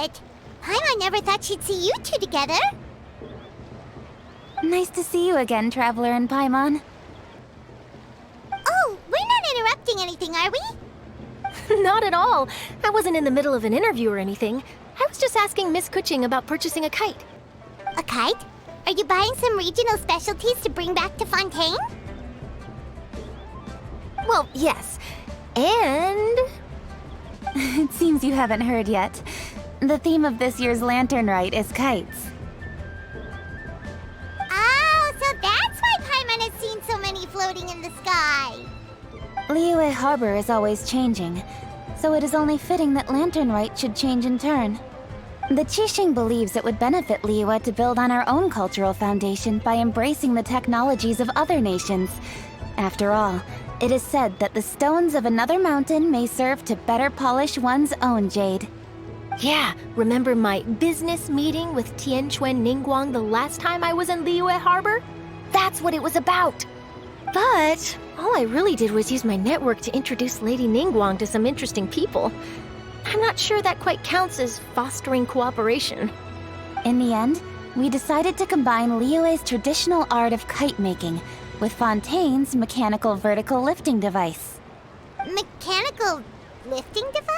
it! Paimon never thought she'd see you two together. Nice to see you again, Traveler and Paimon. Oh, we're not interrupting anything, are we? Not at all. I wasn't in the middle of an interview or anything. I was just asking Miss Kuching about purchasing a kite. A kite? Are you buying some regional specialties to bring back to Fontaine? Well, yes. And... It seems you haven't heard yet. The theme of this year's Lantern Rite is kites. Oh, so that's why Paimon has seen so many floating in the sky. Liyue Harbor is always changing, so it is only fitting that Lantern Rite should change in turn. The Qixing believes it would benefit Liyue to build on our own cultural foundation by embracing the technologies of other nations. After all, it is said that the stones of another mountain may serve to better polish one's own jade. yeah, remember my business meeting with Tianquan Ningguang the last time I was in Liyue Harbor? That's what it was about. But all I really did was use my network to introduce Lady Ningguang to some interesting people. I'm not sure that quite counts as fostering cooperation. In the end, we decided to combine Liyue's traditional art of kite making with Fontaine's mechanical vertical lifting device. Mechanical lifting device?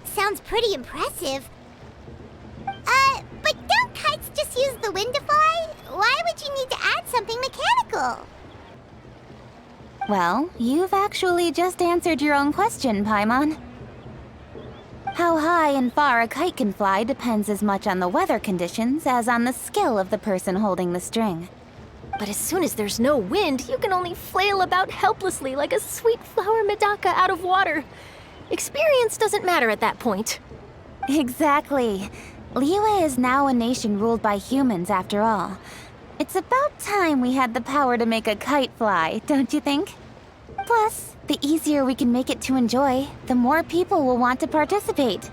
Sounds pretty impressive. But don't kites just use the wind to fly? Why would you need to add something mechanical? Well, you've actually just answered your own question, Paimon. How high and far a kite can fly depends as much on the weather conditions as on the skill of the person holding the string. But as soon as there's no wind, you can only flail about helplessly like a sweet flower medaka out of water. Experience doesn't matter at that point. Exactly. Liyue is now a nation ruled by humans, after all. It's about time we had the power to make a kite fly, don't you think? Plus, the easier we can make it to enjoy, the more people will want to participate.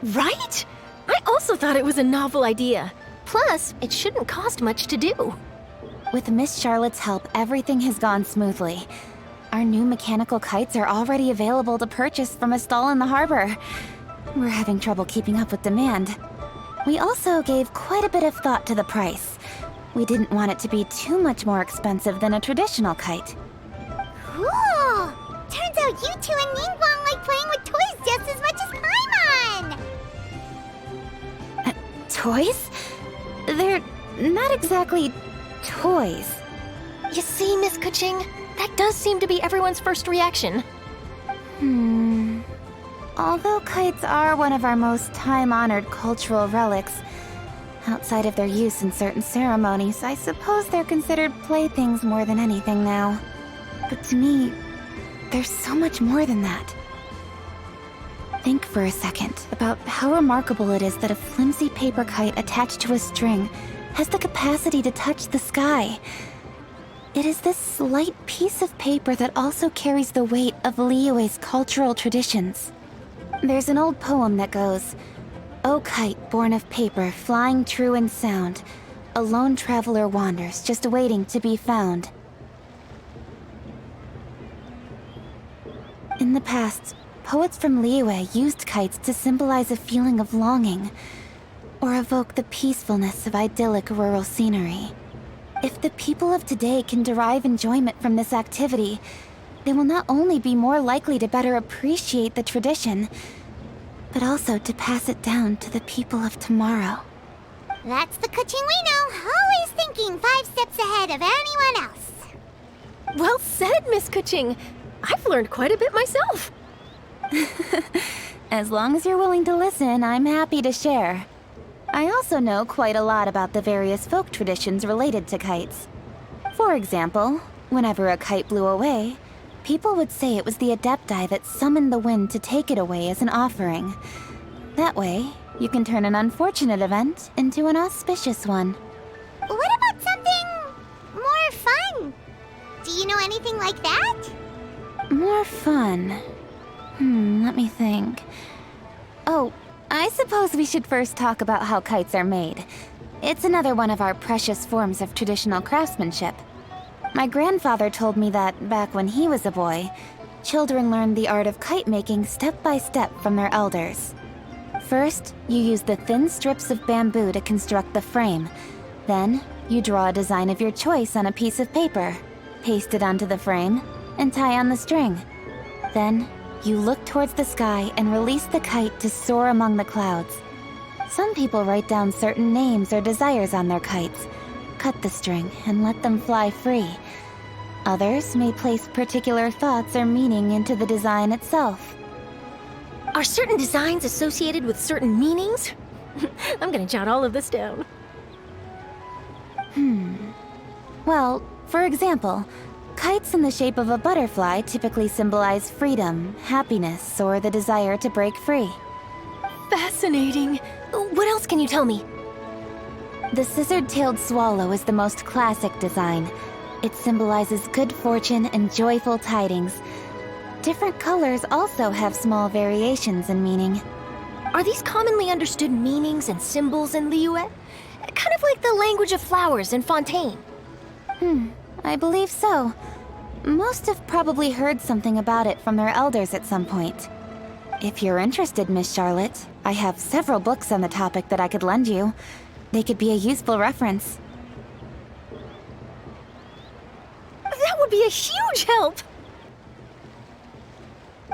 Right? I also thought it was a novel idea. Plus, it shouldn't cost much to do. With Miss Charlotte's help, everything has gone smoothly. Our new mechanical kites are already available to purchase from a stall in the harbor. We're having trouble keeping up with demand. We also gave quite a bit of thought to the price. We didn't want it to be too much more expensive than a traditional kite. Cool! Turns out you two and Ningguang like playing with toys just as much as Paimon! Toys? They're not exactly toys. You see, Miss Kuching? That does seem to be everyone's first reaction. Although kites are one of our most time-honored cultural relics, outside of their use in certain ceremonies, I suppose they're considered playthings more than anything now. But to me, there's so much more than that. Think for a second about how remarkable it is that a flimsy paper kite attached to a string has the capacity to touch the sky. It is this slight piece of paper that also carries the weight of Liyue's cultural traditions. There's an old poem that goes, "O kite born of paper, flying true in sound, a lone traveler wanders, just waiting to be found." In the past, poets from Liyue used kites to symbolize a feeling of longing, or evoke the peacefulness of idyllic rural scenery. If the people of today can derive enjoyment from this activity, they will not only be more likely to better appreciate the tradition, but also to pass it down to the people of tomorrow. That's the Kuching we know, always thinking 5 steps ahead of anyone else. Well said, Miss Kuching. I've learned quite a bit myself. As long as you're willing to listen, I'm happy to share. I also know quite a lot about the various folk traditions related to kites. For example, whenever a kite blew away, people would say it was the Adepti that summoned the wind to take it away as an offering. That way, you can turn an unfortunate event into an auspicious one. What about something more fun? Do you know anything like that? More fun. Let me think. Oh, I suppose we should first talk about how kites are made. It's another one of our precious forms of traditional craftsmanship. My grandfather told me that, back when he was a boy, children learn the art of kite making step by step from their elders. First, you use the thin strips of bamboo to construct the frame. Then, you draw a design of your choice on a piece of paper, paste it onto the frame, and tie on the string. Then, you look towards the sky and release the kite to soar among the clouds. Some people write down certain names or desires on their kites, cut the string, and let them fly free. Others may place particular thoughts or meaning into the design itself. Are certain designs associated with certain meanings? I'm gonna jot all of this down. Well, for example, kites in the shape of a butterfly typically symbolize freedom, happiness, or the desire to break free. Fascinating. What else can you tell me? The scissor-tailed swallow is the most classic design. It symbolizes good fortune and joyful tidings. Different colors also have small variations in meaning. Are these commonly understood meanings and symbols in Liyue? Kind of like the language of flowers in Fontaine. I believe so. Most have probably heard something about it from their elders at some point. If you're interested, Miss Charlotte, I have several books on the topic that I could lend you. They could be a useful reference. That would be a huge help!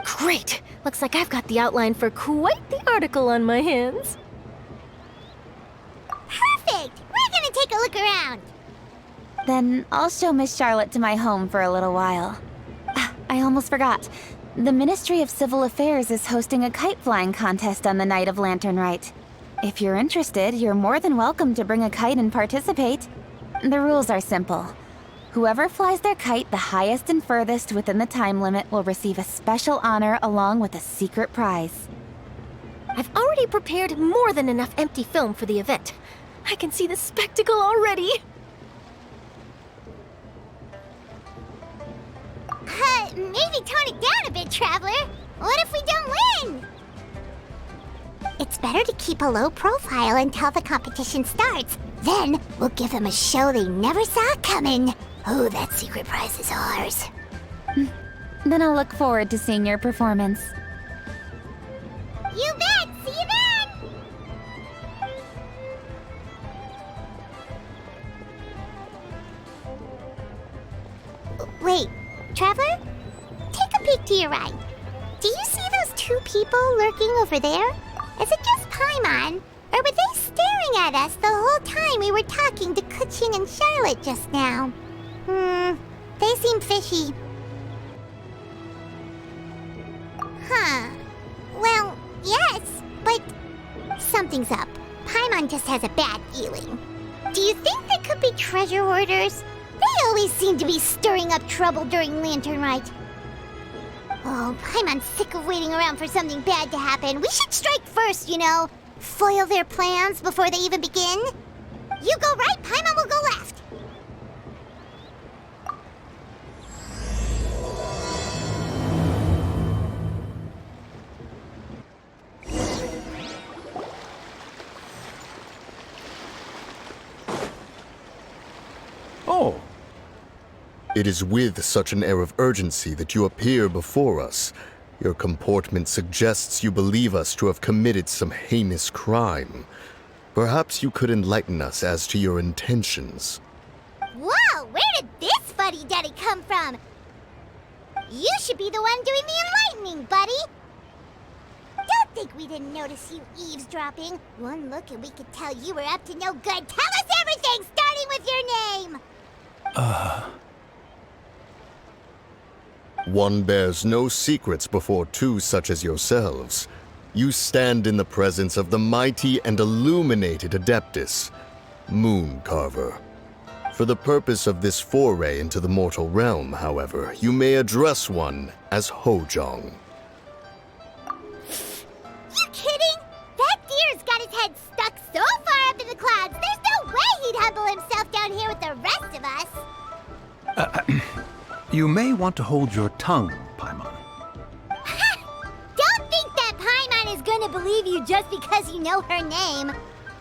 Great! Looks like I've got the outline for quite the article on my hands. Perfect! We're gonna take a look around. Then I'll show Miss Charlotte to my home for a little while. I almost forgot. The Ministry of Civil Affairs is hosting a kite flying contest on the night of Lantern Rite. If you're interested, you're more than welcome to bring a kite and participate. The rules are simple. Whoever flies their kite the highest and furthest within the time limit will receive a special honor along with a secret prize. I've already prepared more than enough empty film for the event. I can see the spectacle already. Maybe tone it down a bit, Traveler. What if we don't win? It's better to keep a low profile until the competition starts. Then, we'll give them a show they never saw coming. Oh, that secret prize is ours. Then I'll look forward to seeing your performance. You bet! See you then! Wait, Traveler? Take a peek to your right. Do you see those two people lurking over there? Is it just Paimon? Or were they staring at us the whole time we were talking to Kuchin and Charlotte just now? They seem fishy. Huh. Well, yes, but something's up. Paimon just has a bad feeling. Do you think they could be treasure hoarders? They always seem to be stirring up trouble during Lantern Rite. Oh, Paimon's sick of waiting around for something bad to happen. We should strike first, you know. Foil their plans before they even begin. You go right, Paimon will go left. Oh. It is with such an air of urgency that you appear before us. Your comportment suggests you believe us to have committed some heinous crime. Perhaps you could enlighten us as to your intentions. Whoa, where did this fuddy-duddy come from? You should be the one doing the enlightening, buddy. Don't think we didn't notice you eavesdropping. One look and we could tell you were up to no good. Tell us everything, starting with your name. One bears no secrets before two such as yourselves. You stand in the presence of the mighty and illuminated Adeptus, Moon Carver. For the purpose of this foray into the mortal realm, however, you may address one as Hojong. You kidding? That deer's got his head stuck so far up in the clouds, there's no way he'd humble himself down here with the rest of us. You may want to hold your tongue, Paimon. Don't think that Paimon is gonna believe you just because you know her name.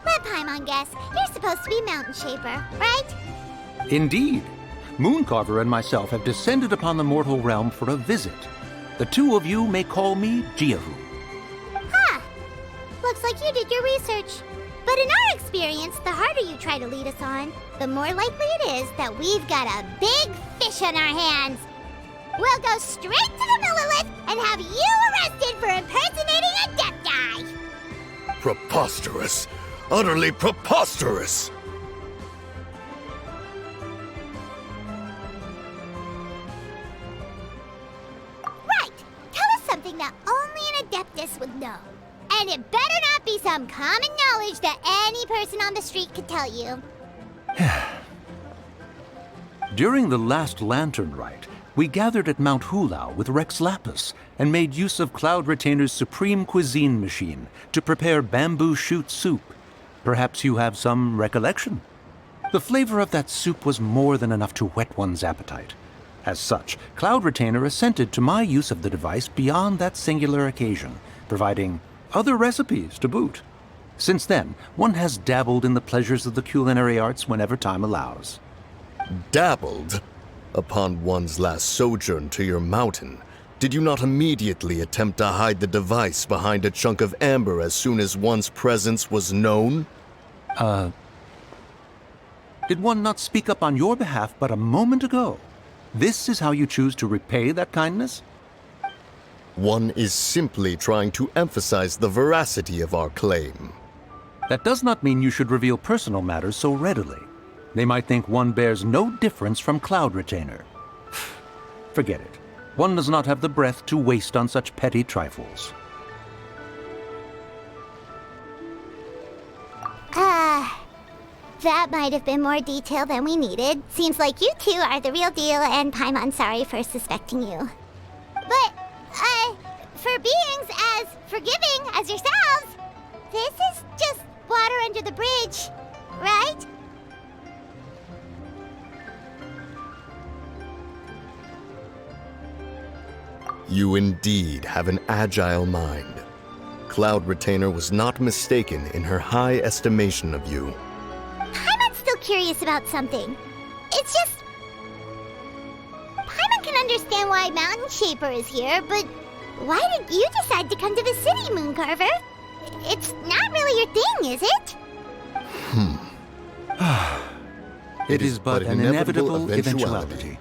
Let Paimon guess. You're supposed to be Mountain Shaper, right? Indeed. Mooncarver and myself have descended upon the mortal realm for a visit. The two of you may call me Jiahu. Huh. Looks like you did your research. But in our experience, the harder you try to lead us on, the more likely it is that we've got a big fish on our hands. We'll go straight to the Millilith and have you arrested for impersonating a Adepti! Preposterous! Utterly preposterous! Right! Tell us something that only an Adeptus would know. And it better not be some common knowledge that any person on the street could tell you. During the last lantern rite, we gathered at Mount Hulau with Rex Lapis and made use of Cloud Retainer's supreme cuisine machine to prepare bamboo shoot soup. Perhaps you have some recollection? The flavor of that soup was more than enough to whet one's appetite. As such, Cloud Retainer assented to my use of the device beyond that singular occasion, providing other recipes to boot. Since then, one has dabbled in the pleasures of the culinary arts whenever time allows. Dabbled? Upon one's last sojourn to your mountain, did you not immediately attempt to hide the device behind a chunk of amber as soon as one's presence was known? Did one not speak up on your behalf but a moment ago? This is how you choose to repay that kindness? One is simply trying to emphasize the veracity of our claim. That does not mean you should reveal personal matters so readily. They might think one bears no difference from Cloud Retainer. Forget it. One does not have the breath to waste on such petty trifles. That might have been more detail than we needed. Seems like you two are the real deal, and Paimon sorry for suspecting you. But, for beings as forgiving as yourselves, this is just water under the bridge, right? You indeed have an agile mind. Cloud Retainer was not mistaken in her high estimation of you. Paimon's still curious about something. It's just... Paimon can understand why Mountain Shaper is here, but why did you decide to come to the city, Mooncarver? It's not really your thing, is it? It is but an inevitable eventuality.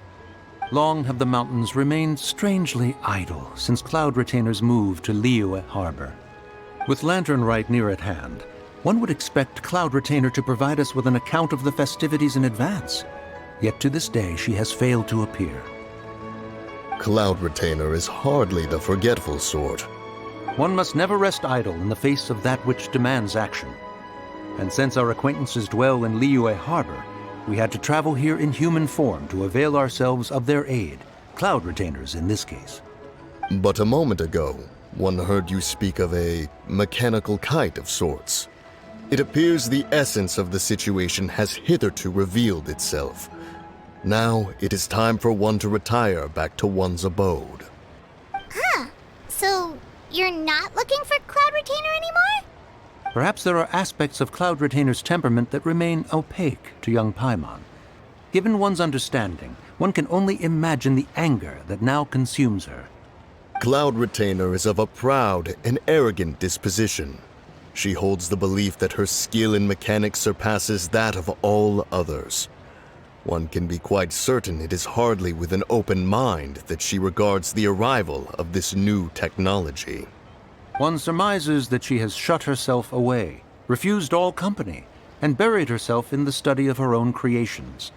Long have the mountains remained strangely idle since Cloud Retainer's move to Liyue Harbor. With Lantern Rite near at hand, one would expect Cloud Retainer to provide us with an account of the festivities in advance. Yet to this day she has failed to appear. Cloud Retainer is hardly the forgetful sort. One must never rest idle in the face of that which demands action. And since our acquaintances dwell in Liyue Harbor, we had to travel here in human form to avail ourselves of their aid, Cloud Retainers in this case. But a moment ago, one heard you speak of a mechanical kite of sorts. It appears the essence of the situation has hitherto revealed itself. Now it is time for one to retire back to one's abode. Huh. So, you're not looking for Cloud Retainer anymore? Perhaps there are aspects of Cloud Retainer's temperament that remain opaque to young Paimon. Given one's understanding, one can only imagine the anger that now consumes her. Cloud Retainer is of a proud and arrogant disposition. She holds the belief that her skill in mechanics surpasses that of all others. One can be quite certain it is hardly with an open mind that she regards the arrival of this new technology. One surmises that she has shut herself away, refused all company, and buried herself in the study of her own creations.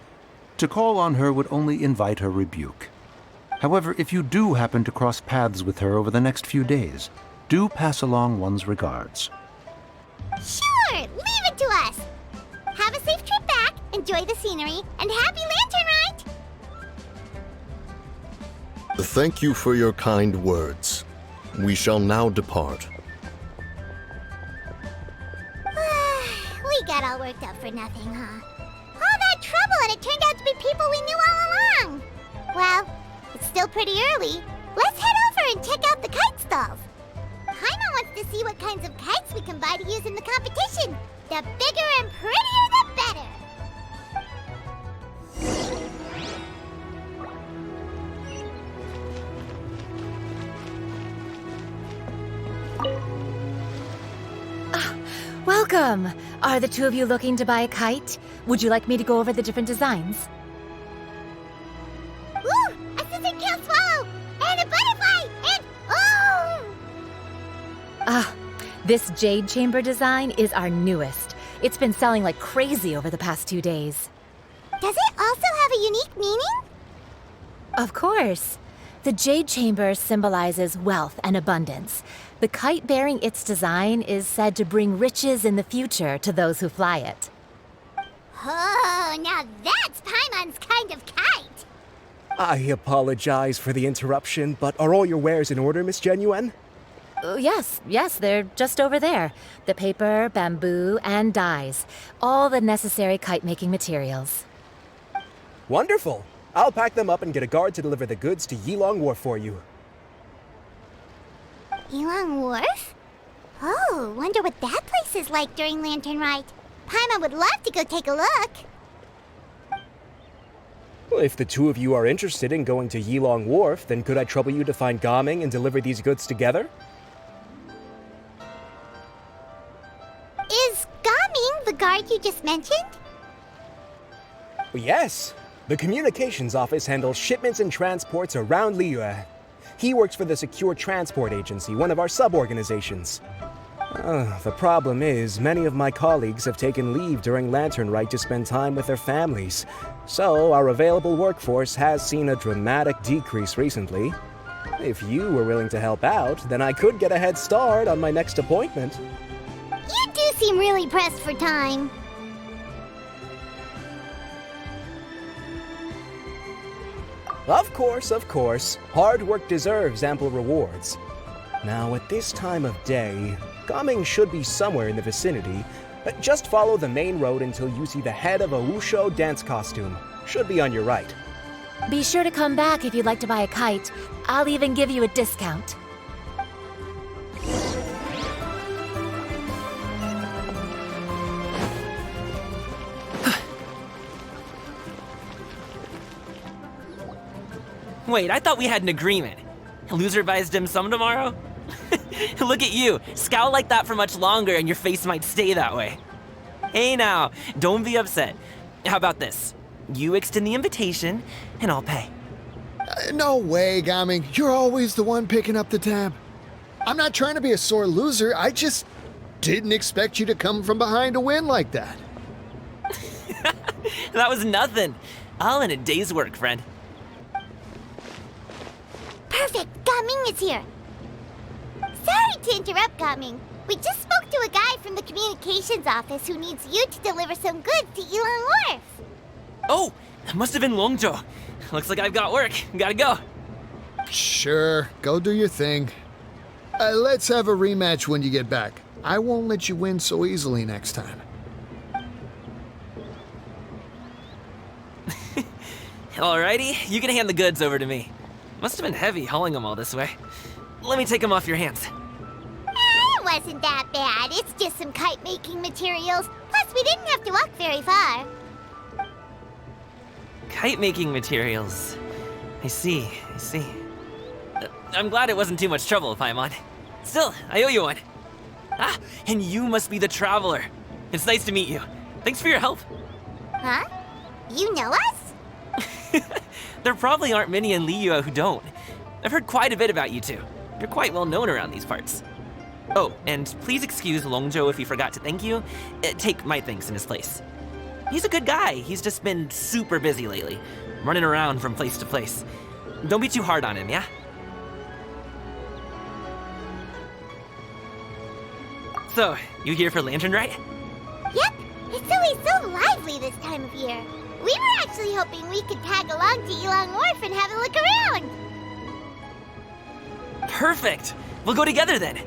To call on her would only invite her rebuke. However, if you do happen to cross paths with her over the next few days, do pass along one's regards. Sure, leave it to us. Have a safe trip back, enjoy the scenery, and happy Lantern Rite! Thank you for your kind words. We shall now depart. We got all worked up for nothing, huh? All that trouble and it turned out to be people we knew all along. Well, it's still pretty early. Let's head over and check out the kite stalls. Paimon wants to see what kinds of kites we can buy to use in the competition. The bigger and prettier, the better. Welcome! Are the two of you looking to buy a kite? Would you like me to go over the different designs? Ooh! A scissor kill swallow! And a butterfly! And oh! This jade chamber design is our newest. It's been selling like crazy over the past 2 days. Does it also have a unique meaning? Of course. The jade chamber symbolizes wealth and abundance. The kite bearing its design is said to bring riches in the future to those who fly it. Oh, now that's Paimon's kind of kite! I apologize for the interruption, but are all your wares in order, Miss Genuine? Yes, they're just over there. The paper, bamboo, and dyes. All the necessary kite-making materials. Wonderful! I'll pack them up and get a guard to deliver the goods to Yilong Wharf for you. Yilong Wharf? Oh, wonder what that place is like during Lantern Rite. Paimon would love to go take a look. Well, if the two of you are interested in going to Yilong Wharf, then could I trouble you to find Gaming and deliver these goods together? Is Gaming the guard you just mentioned? Well, yes. The communications office handles shipments and transports around Liyue. He works for the Secure Transport Agency, one of our sub-organizations. The problem is, many of my colleagues have taken leave during Lantern Rite to spend time with their families, so our available workforce has seen a dramatic decrease recently. If you were willing to help out, then I could get a head start on my next appointment. You do seem really pressed for time. Of course. Hard work deserves ample rewards. Now, at this time of day, Gaming should be somewhere in the vicinity, but just follow the main road until you see the head of a Wushu dance costume. Should be on your right. Be sure to come back if you'd like to buy a kite. I'll even give you a discount. Wait, I thought we had an agreement. Loser buys dim sum tomorrow? Look at you, scowl like that for much longer and your face might stay that way. Hey now, don't be upset. How about this? You extend the invitation, and I'll pay. No way, Gaming. You're always the one picking up the tab. I'm not trying to be a sore loser. I just didn't expect you to come from behind to win like that. That was nothing. All in a day's work, friend. Perfect, Gaming is here. Sorry to interrupt, Gaming. We just spoke to a guy from the communications office who needs you to deliver some goods to Yilong Wharf. Oh, that must have been Longzhou. Looks like I've got work. Gotta go. Sure, go do your thing. Let's have a rematch when you get back. I won't let you win so easily next time. Alrighty, you can hand the goods over to me. Must have been heavy hauling them all this way. Let me take them off your hands. It wasn't that bad. It's just some kite-making materials. Plus, we didn't have to walk very far. Kite-making materials. I see. I'm glad it wasn't too much trouble, Paimon. Still, I owe you one. Ah, and you must be the traveler. It's nice to meet you. Thanks for your help. Huh? You know us? There probably aren't many in Liyue who don't. I've heard quite a bit about you two. You're quite well known around these parts. Oh, and please excuse Longzhou if he forgot to thank you. Take my thanks in his place. He's a good guy. He's just been super busy lately, running around from place to place. Don't be too hard on him, yeah? So, you here for Lantern Rite? Yep. It's always so lively this time of year. We were actually hoping we could tag along to Yilong Wharf and have a look around. Perfect! We'll go together then.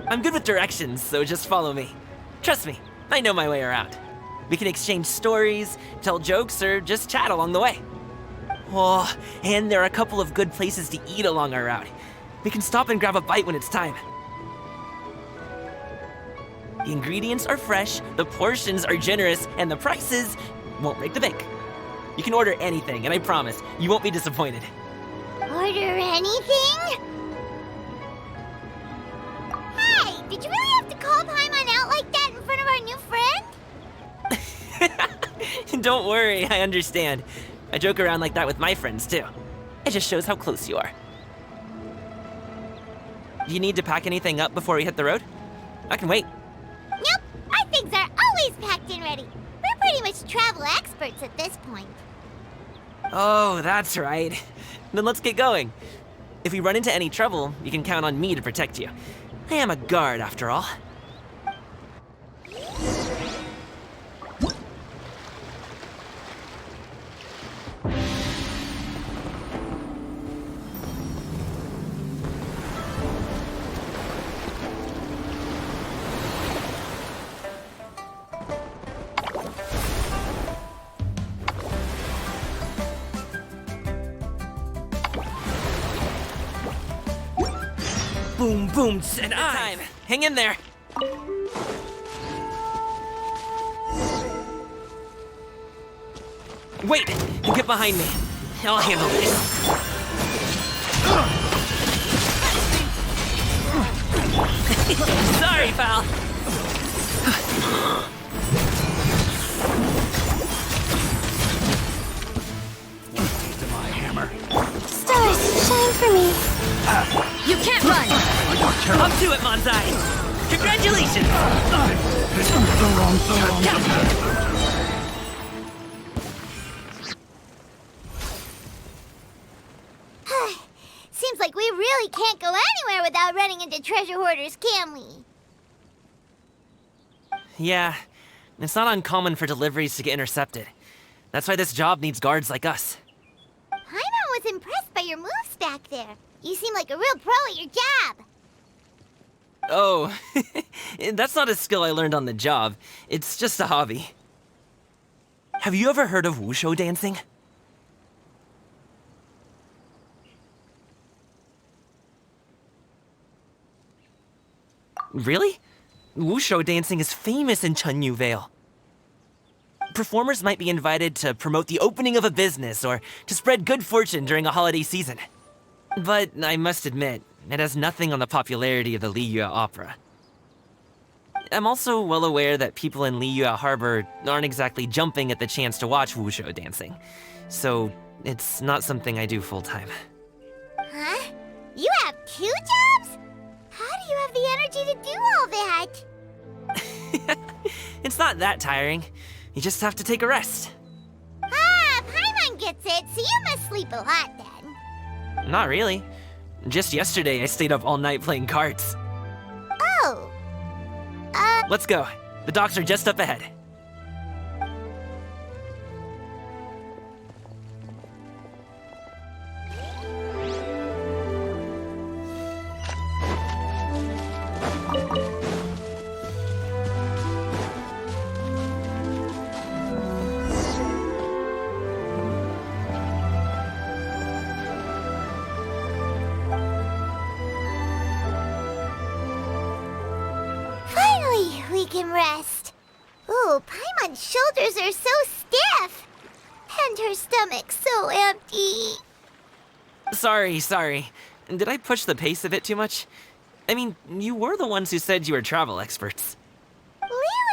I'm good with directions, so just follow me. Trust me, I know my way around. We can exchange stories, tell jokes, or just chat along the way. Oh, and there are a couple of good places to eat along our route. We can stop and grab a bite when it's time. The ingredients are fresh, the portions are generous, and the prices won't break the bank. You can order anything, and I promise, you won't be disappointed. Order anything? Hey, did you really have to call Paimon out like that in front Don't worry, I understand. I joke around like that with my friends, too. It just shows how close you are. Do you need to pack anything up before we hit the road? I can wait. Nope, our things are always packed and ready. We're pretty much travel experts at this point. Oh, that's right. Then let's get going. If we run into any trouble, you can count on me to protect you. I am a guard, after all. Boom, boom, and time. Hang in there. Wait, get behind me. I'll handle this. Sorry, pal. Stars, shine for me. You can't run! Up to it, Manzai. Congratulations. Seems like we really can't go anywhere without running into treasure hoarders, can we? Yeah, it's not uncommon for deliveries to get intercepted. That's why this job needs guards like us. Paimon was impressed by your moves back there. You seem like a real pro at your job. Oh, that's not a skill I learned on the job. It's just a hobby. Have you ever heard of wushu dancing? Really? Wushu dancing is famous in Chunyu Vale. Performers might be invited to promote the opening of a business or to spread good fortune during a holiday season. But I must admit, it has nothing on the popularity of the Liyue opera. I'm also well aware that people in Liyue Harbor aren't exactly jumping at the chance to watch wushu dancing. So, it's not something I do full-time. Huh? You have 2 jobs? How do you have the energy to do all that? It's not that tiring. You just have to take a rest. Ah, Paimon gets it, so you must sleep a lot then. Not really. Just yesterday, I stayed up all night playing cards. Oh. Let's go. The docks are just up ahead. Finally, we can rest. Ooh, Paimon's shoulders are so stiff. And her stomach so empty. Sorry. Did I push the pace a bit too much? I mean, you were the ones who said you were travel experts. Liu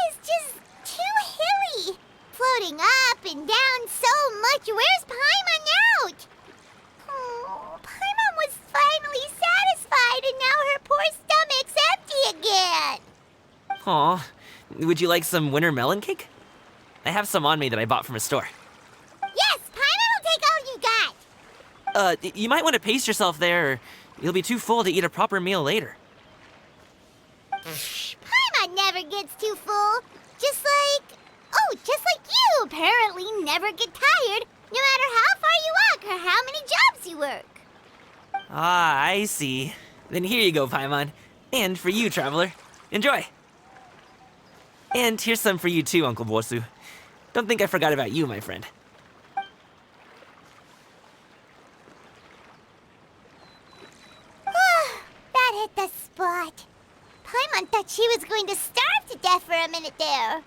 is just too hilly. Floating up and down so much. Where's Paimon out? Oh, Paimon was finally satisfied and now her poor stomach's empty again. Aw, would you like some winter melon cake? I have some on me that I bought from a store. Yes, Paimon will take all you got. You might want to pace yourself there, or you'll be too full to eat a proper meal later. Paimon never gets too full. Just like you apparently never get tired, no matter how far you walk or how many jobs you work. Ah, I see. Then here you go, Paimon. And for you, traveler. Enjoy. And here's some for you too, Uncle Bosu. Don't think I forgot about you, my friend. That hit the spot. Paimon thought she was going to starve to death for a minute there.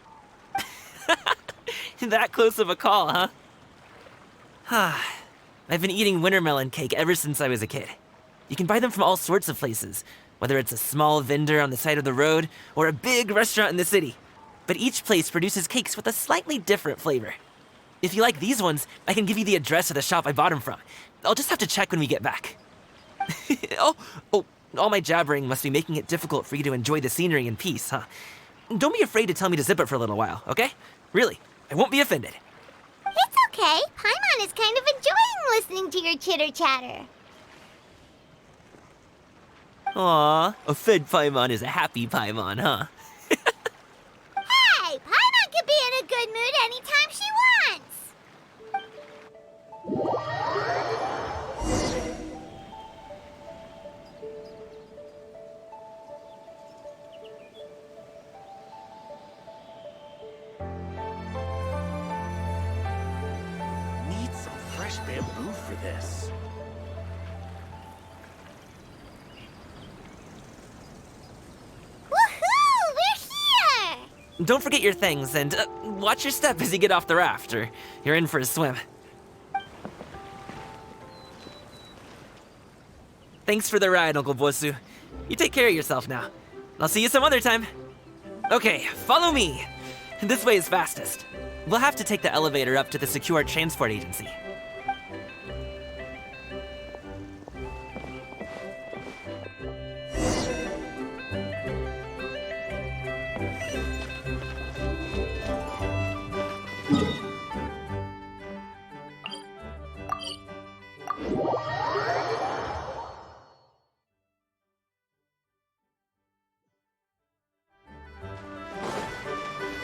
That close of a call, huh? I've been eating winter melon cake ever since I was a kid. You can buy them from all sorts of places, whether it's a small vendor on the side of the road or a big restaurant in the city. But each place produces cakes with a slightly different flavor. If you like these ones, I can give you the address of the shop I bought them from. I'll just have to check when we get back. Oh, all my jabbering must be making it difficult for you to enjoy the scenery in peace, huh? Don't be afraid to tell me to zip it for a little while, okay? Really, I won't be offended. It's okay. Paimon is kind of enjoying listening to your chitter-chatter. Aw, a fed Paimon is a happy Paimon, huh? Hey, Paimon can be in a good mood anytime she wants. Need some fresh bamboo for this. Woohoo! We're here! Don't forget your things, and watch your step as you get off the raft, or you're in for a swim. Thanks for the ride, Uncle Bosu. You take care of yourself now. I'll see you some other time. Okay, follow me. This way is fastest. We'll have to take the elevator up to the secure transport agency.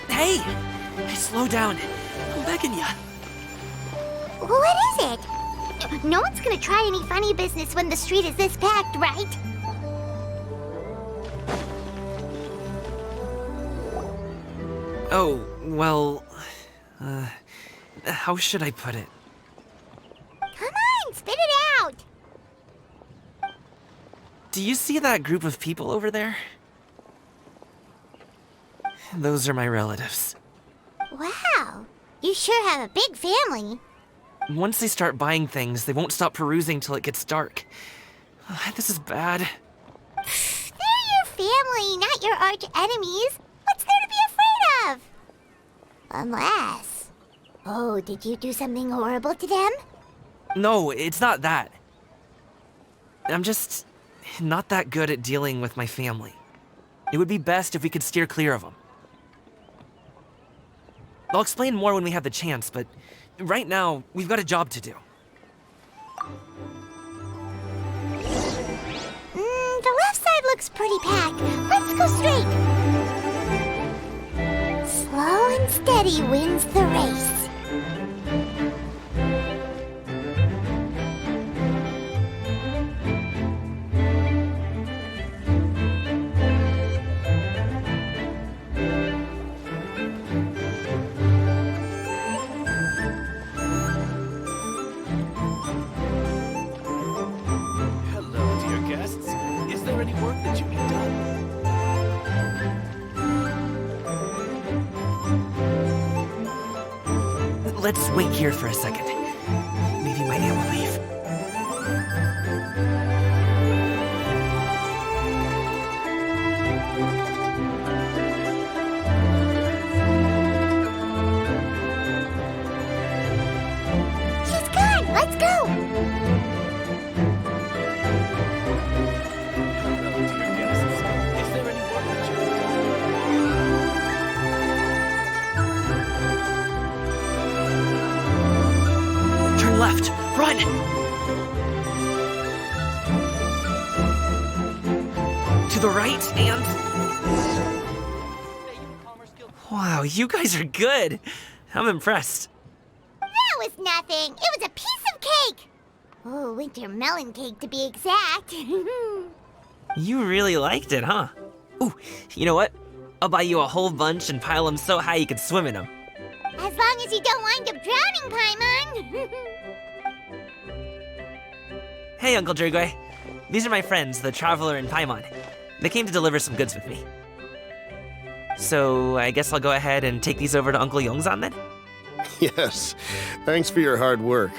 Hey! Slow down. I'm begging ya. What is it? No one's gonna try any funny business when the street is this packed, right? Oh, well... how should I put it? Come on, spit it out! Do you see that group of people over there? Those are my relatives. Wow, you sure have a big family. Once they start buying things, they won't stop perusing till it gets dark. This is bad. They're your family, not your arch enemies. What's there to be afraid of? Unless... Oh, did you do something horrible to them? No, it's not that. I'm just not that good at dealing with my family. It would be best if we could steer clear of them. I'll explain more when we have the chance, but right now, we've got a job to do. The left side looks pretty packed. Let's go straight. Slow and steady wins the race. Hello, dear guests. Is there any work that you need done? Let's wait here for a second. Maybe my aunt will leave. She's gone. Let's go. Hello, dear guests. Is there any work that you need done? Turn left. Run! To the right and... Wow, you guys are good. I'm impressed. That was nothing. It was a piece of cake. Oh, winter melon cake to be exact. You really liked it, huh? Ooh, you know what? I'll buy you a whole bunch and pile them so high you could swim in them. As long as you don't wind up drowning, Paimon. Hey, Uncle Drigway. These are my friends, the Traveler and Paimon. They came to deliver some goods with me. So, I guess I'll go ahead and take these over to Uncle Yongzan then? Yes, thanks for your hard work.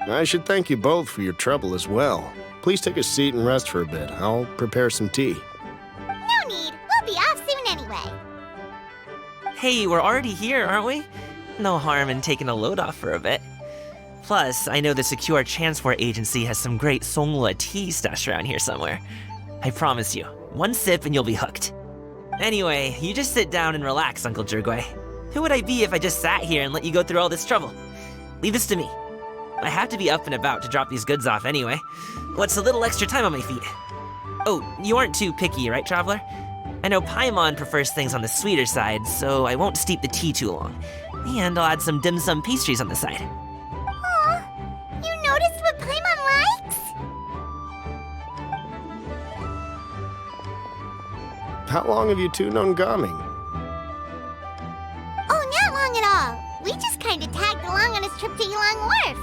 I should thank you both for your trouble as well. Please take a seat and rest for a bit. I'll prepare some tea. No need. We'll be off soon anyway. Hey, we're already here, aren't we? No harm in taking a load off for a bit. Plus, I know the Secure Transport Agency has some great Songhua tea stashed around here somewhere. I promise you, one sip and you'll be hooked. Anyway, you just sit down and relax, Uncle Jirgwe. Who would I be if I just sat here and let you go through all this trouble? Leave this to me. I have to be up and about to drop these goods off anyway. What's a little extra time on my feet? Oh, you aren't too picky, right, Traveler? I know Paimon prefers things on the sweeter side, so I won't steep the tea too long. And I'll add some dim sum pastries on the side. Aw, you noticed what Paimon likes? How long have you two known Gaming? Oh, not long at all. We just kind of tagged along on his trip to Yulong Wharf.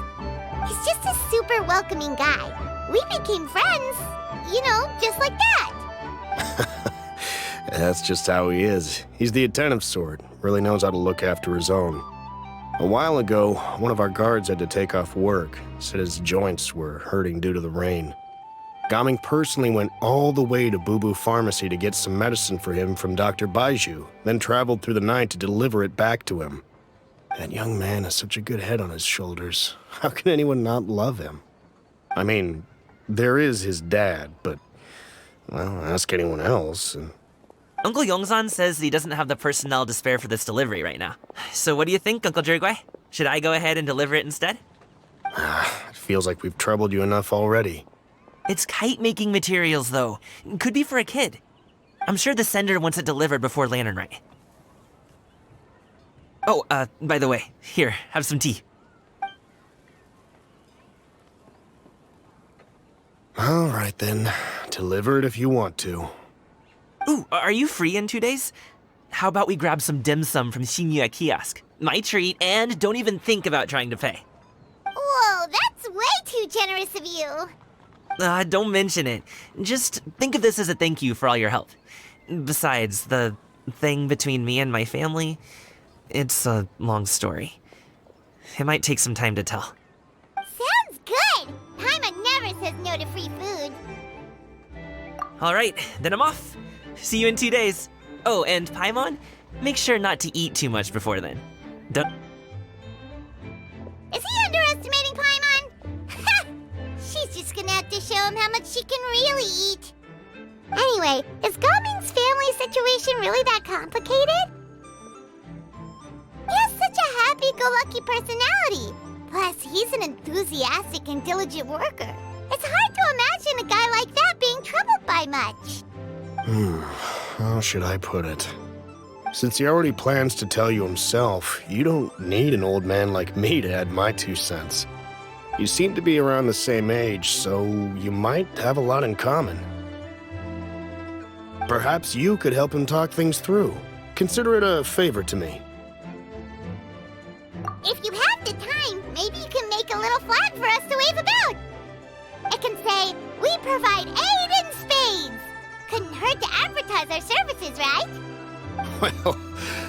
He's just a super welcoming guy. We became friends, you know, just like that. That's just how he is. He's the attentive sort, really knows how to look after his own. A while ago, one of our guards had to take off work, said his joints were hurting due to the rain. Gaming personally went all the way to Boo Boo Pharmacy to get some medicine for him from Dr. Baiju, then traveled through the night to deliver it back to him. That young man has such a good head on his shoulders. How can anyone not love him? I mean, there is his dad, but, well, ask anyone else. Uncle Yongzan says he doesn't have the personnel to spare for this delivery right now. So what do you think, Uncle Jirgwe? Should I go ahead and deliver it instead? It feels like we've troubled you enough already. It's kite-making materials, though. Could be for a kid. I'm sure the sender wants it delivered before Lantern Rite. Oh, by the way, here, have some tea. All right, then. Deliver it if you want to. Ooh, are you free in 2 days? How about we grab some dim sum from Shinya Kiosk? My treat, and don't even think about trying to pay. Whoa, that's way too generous of you. Don't mention it. Just think of this as a thank you for all your help. Besides, the thing between me and my family, it's a long story. It might take some time to tell. Sounds good. Paimon never says no to free food. All right, then I'm off. See you in 2 days. Oh, and Paimon, make sure not to eat too much before then. Don't... Is he underestimating Paimon? She's just gonna have to show him how much she can really eat. Anyway, is Gaming's family situation really that complicated? He has such a happy-go-lucky personality. Plus, he's an enthusiastic and diligent worker. It's hard to imagine a guy like that being troubled by much. How should I put it? Since he already plans to tell you himself, you don't need an old man like me to add my 2 cents. You seem to be around the same age, so you might have a lot in common. Perhaps you could help him talk things through. Consider it a favor to me. If you have the time, maybe you can make a little flag for us to wave about. It can say, "We provide aid in spades." Couldn't hurt to advertise our services, right? Well,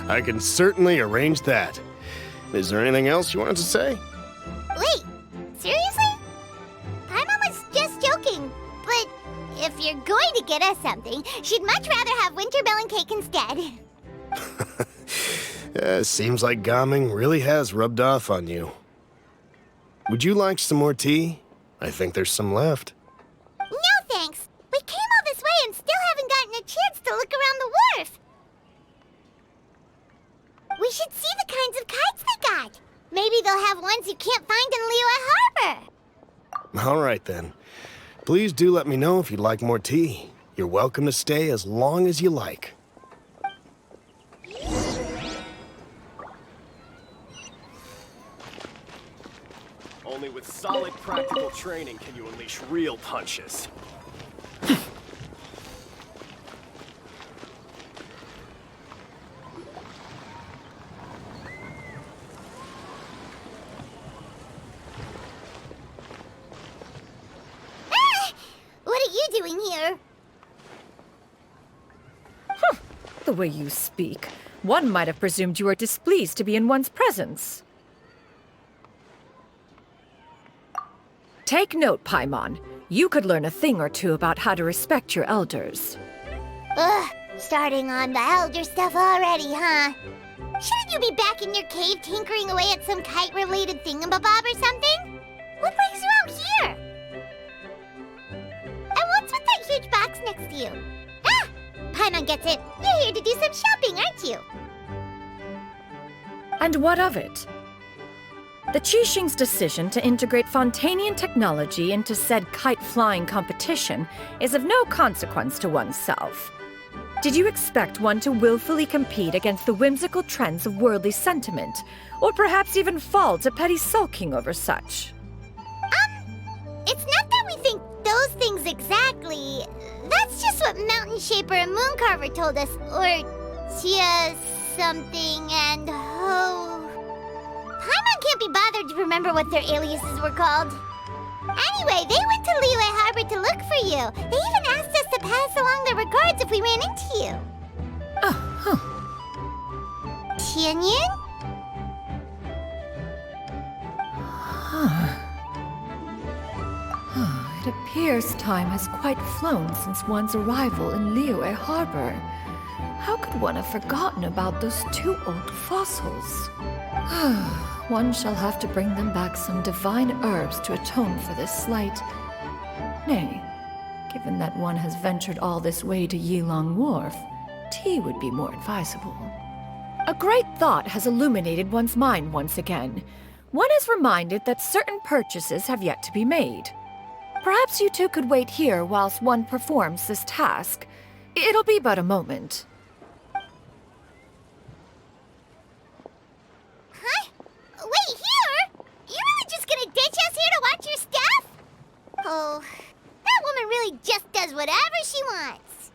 I can certainly arrange that. Is there anything else you wanted to say? Wait, seriously? Paimon was just joking, but if you're going to get us something, she'd much rather have winter melon cake instead. Seems like Gaming really has rubbed off on you. Would you like some more tea? I think there's some left. No thanks. We came all this way and still haven't gotten a chance to look around the wharf. We should see the kinds of kites they got. Maybe they'll have ones you can't find in Liyue Harbor. All right, then. Please do let me know if you'd like more tea. You're welcome to stay as long as you like. Only with solid practical training can you unleash real punches. What are you doing here? The way you speak, one might have presumed you were displeased to be in one's presence. Take note, Paimon. You could learn a thing or two about how to respect your elders. Ugh, starting on the elder stuff already, huh? Shouldn't you be back in your cave tinkering away at some kite-related thingamabob or something? What brings you out here? And what's with that huge box next to you? Ah! Paimon gets it. You're here to do some shopping, aren't you? And what of it? The Qixing's decision to integrate Fontanian technology into said kite-flying competition is of no consequence to oneself. Did you expect one to willfully compete against the whimsical trends of worldly sentiment, or perhaps even fall to petty sulking over such? It's not that we think those things exactly. That's just what Mountain Shaper and Moon Carver told us, or Tia something and Ho. Paimon can't be bothered to remember what their aliases were called. Anyway, they went to Liyue Harbor to look for you. They even asked us to pass along their regards if we ran into you. Oh, Tianyin? It appears time has quite flown since one's arrival in Liyue Harbor. How could one have forgotten about those 2 old fossils? One shall have to bring them back some divine herbs to atone for this slight. Nay, given that one has ventured all this way to Yilong Wharf, tea would be more advisable. A great thought has illuminated one's mind once again. One is reminded that certain purchases have yet to be made. Perhaps you two could wait here whilst one performs this task. It'll be but a moment. Huh? Wait, here? You're really just gonna ditch us here to watch your stuff? Oh, that woman really just does whatever she wants.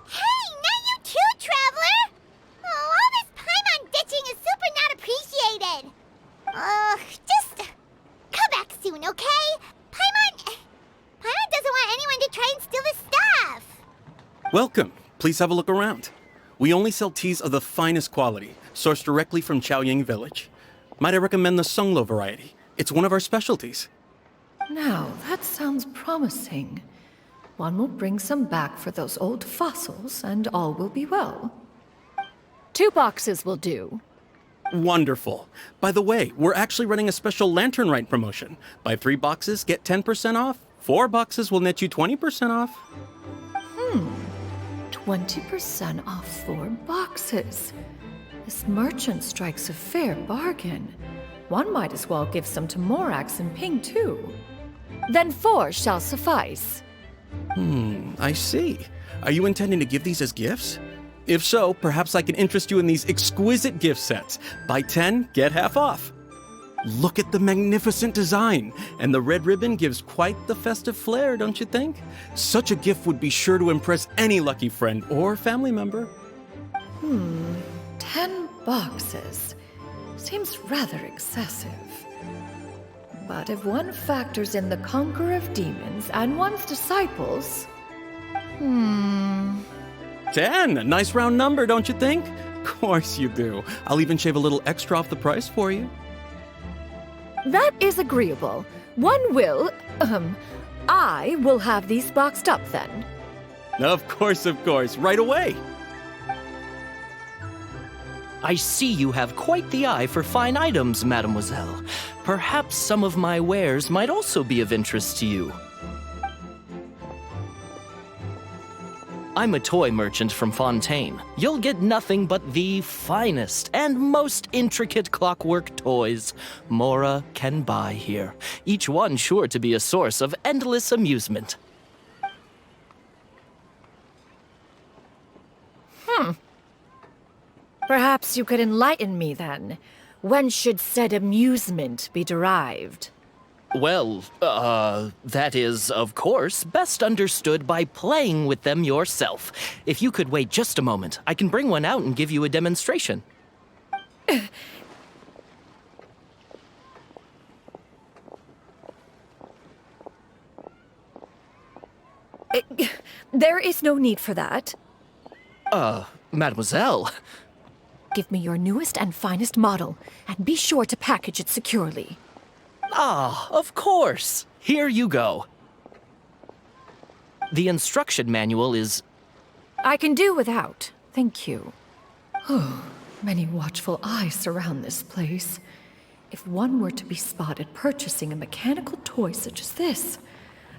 Hey, not you too, Traveler! Oh, all this Paimon ditching is super not appreciated. Just come back soon, okay? Paimon doesn't want anyone to try and steal his stuff. Welcome. Please have a look around. We only sell teas of the finest quality, sourced directly from Chaoying Village. Might I recommend the Sunglo variety? It's one of our specialties. Now, that sounds promising. One will bring some back for those old fossils, and all will be well. 2 boxes will do. Wonderful. By the way, we're actually running a special Lantern Rite promotion. Buy 3 boxes, get 10% off. 4 boxes will net you 20% off. 20% off 4 boxes. This merchant strikes a fair bargain. One might as well give some to Morax and Ping, too. Then 4 shall suffice. I see. Are you intending to give these as gifts? If so, perhaps I can interest you in these exquisite gift sets. Buy 10, get half off. Look at the magnificent design, and the red ribbon gives quite the festive flair, don't you think? Such a gift would be sure to impress any lucky friend or family member. 10 boxes. Seems rather excessive. But if one factors in the Conqueror of Demons and one's disciples... 10, a nice round number, don't you think? Of course you do. I'll even shave a little extra off the price for you. That is agreeable. One will, I will have these boxed up then. Of course, right away. I see you have quite the eye for fine items, mademoiselle. Perhaps some of my wares might also be of interest to you. I'm a toy merchant from Fontaine. You'll get nothing but the finest and most intricate clockwork toys Mora can buy here, each one sure to be a source of endless amusement. Perhaps you could enlighten me then. When should said amusement be derived? Well, that is, of course, best understood by playing with them yourself. If you could wait just a moment, I can bring one out and give you a demonstration. There is no need for that. Mademoiselle. Give me your newest and finest model, and be sure to package it securely. Ah, of course. Here you go. The instruction manual is... I can do without, thank you. Oh, many watchful eyes surround this place. If one were to be spotted purchasing a mechanical toy such as this,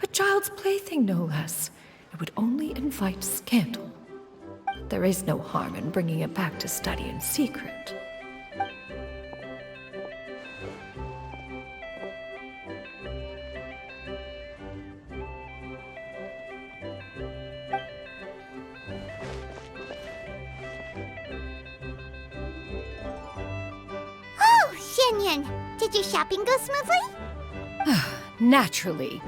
a child's plaything no less, it would only invite scandal. There is no harm in bringing it back to study in secret. Did your shopping go smoothly? Naturally.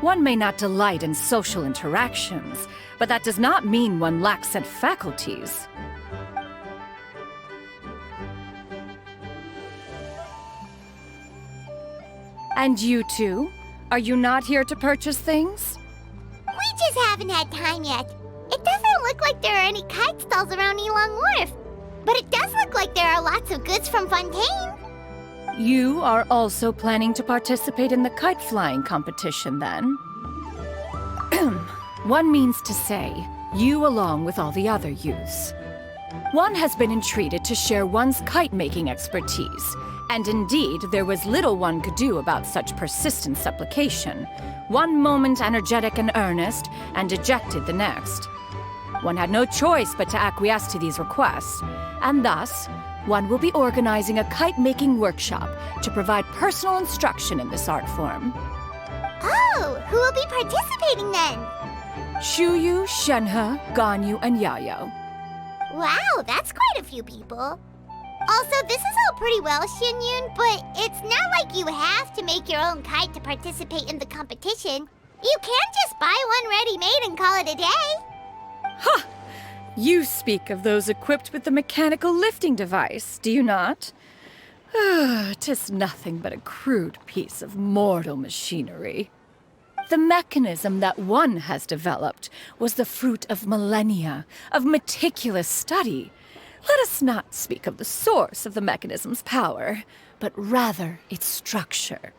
One may not delight in social interactions, but that does not mean one lacks said faculties. And you two? Are you not here to purchase things? We just haven't had time yet. It doesn't look like there are any kite stalls around Elong Wharf, but it does look like there are lots of goods from Fontaine. You are also planning to participate in the kite flying competition, then? One means to say, you along with all the other youths. One has been entreated to share one's kite-making expertise, and indeed, there was little one could do about such persistent supplication. One moment energetic and earnest, and dejected the next. One had no choice but to acquiesce to these requests, and thus, one will be organizing a kite-making workshop to provide personal instruction in this art form. Oh, who will be participating then? Shuyu, Shenhe, Ganyu, and Yayo. Wow, that's quite a few people. Also, this is all pretty well, Xinyun, but it's not like you have to make your own kite to participate in the competition. You can't just buy one ready-made and call it a day. Ha! You speak of those equipped with the mechanical lifting device, do you not? 'Tis nothing but a crude piece of mortal machinery. The mechanism that one has developed was the fruit of millennia of meticulous study. Let us not speak of the source of the mechanism's power, but rather its structure.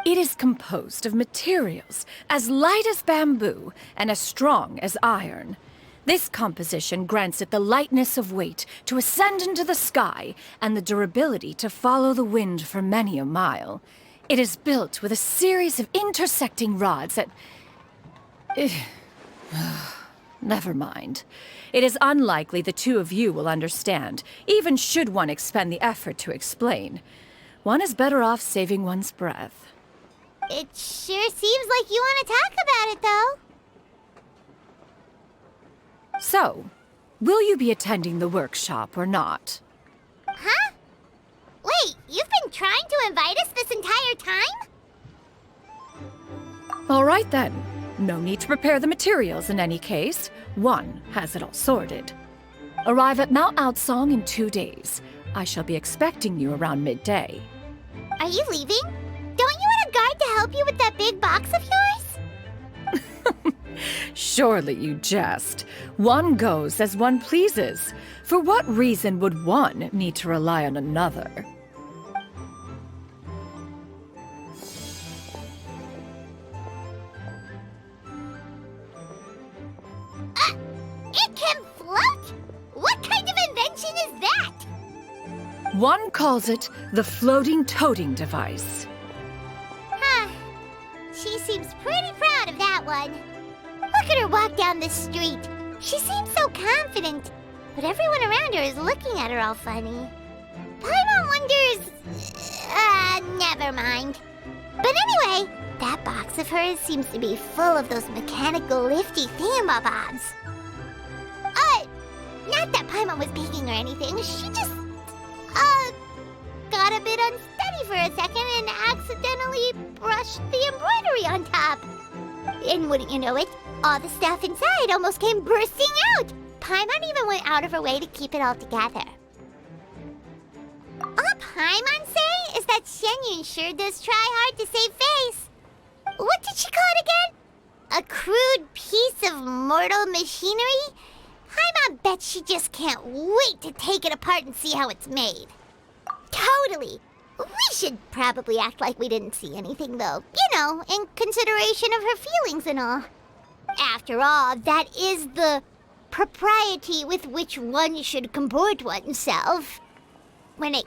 It is composed of materials as light as bamboo and as strong as iron. This composition grants it the lightness of weight to ascend into the sky and the durability to follow the wind for many a mile. It is built with a series of intersecting rods that... Never mind. It is unlikely the two of you will understand, even should one expend the effort to explain. One is better off saving one's breath. It sure seems like you want to talk about it, though. So, will you be attending the workshop or not? Huh? Wait, you've been trying to invite us this entire time? All right then. No need to prepare the materials in any case. One has it all sorted. Arrive at Mount Outsong in 2 days. I shall be expecting you around midday. Are you leaving? Don't you want a guard to help you with that big box of yours? Surely you jest. One goes as one pleases. For what reason would one need to rely on another? It can float? What kind of invention is that? One calls it the floating toting device. Huh. She seems pretty proud of that one. Look at her walk down the street. She seems so confident, but everyone around her is looking at her all funny. Paimon wonders... never mind. But anyway, that box of hers seems to be full of those mechanical lifty thingamabobs. Not that Paimon was peeking or anything. She just, got a bit unsteady for a second and accidentally brushed the embroidery on top. And wouldn't you know it, all the stuff inside almost came bursting out. Paimon even went out of her way to keep it all together. All Paimon say is that Xinyun sure does try hard to save face. What did she call it again? A crude piece of mortal machinery? Paimon bets she just can't wait to take it apart and see how it's made. Totally. We should probably act like we didn't see anything, though. You know, in consideration of her feelings and all. After all, that is the propriety with which one should comport oneself when it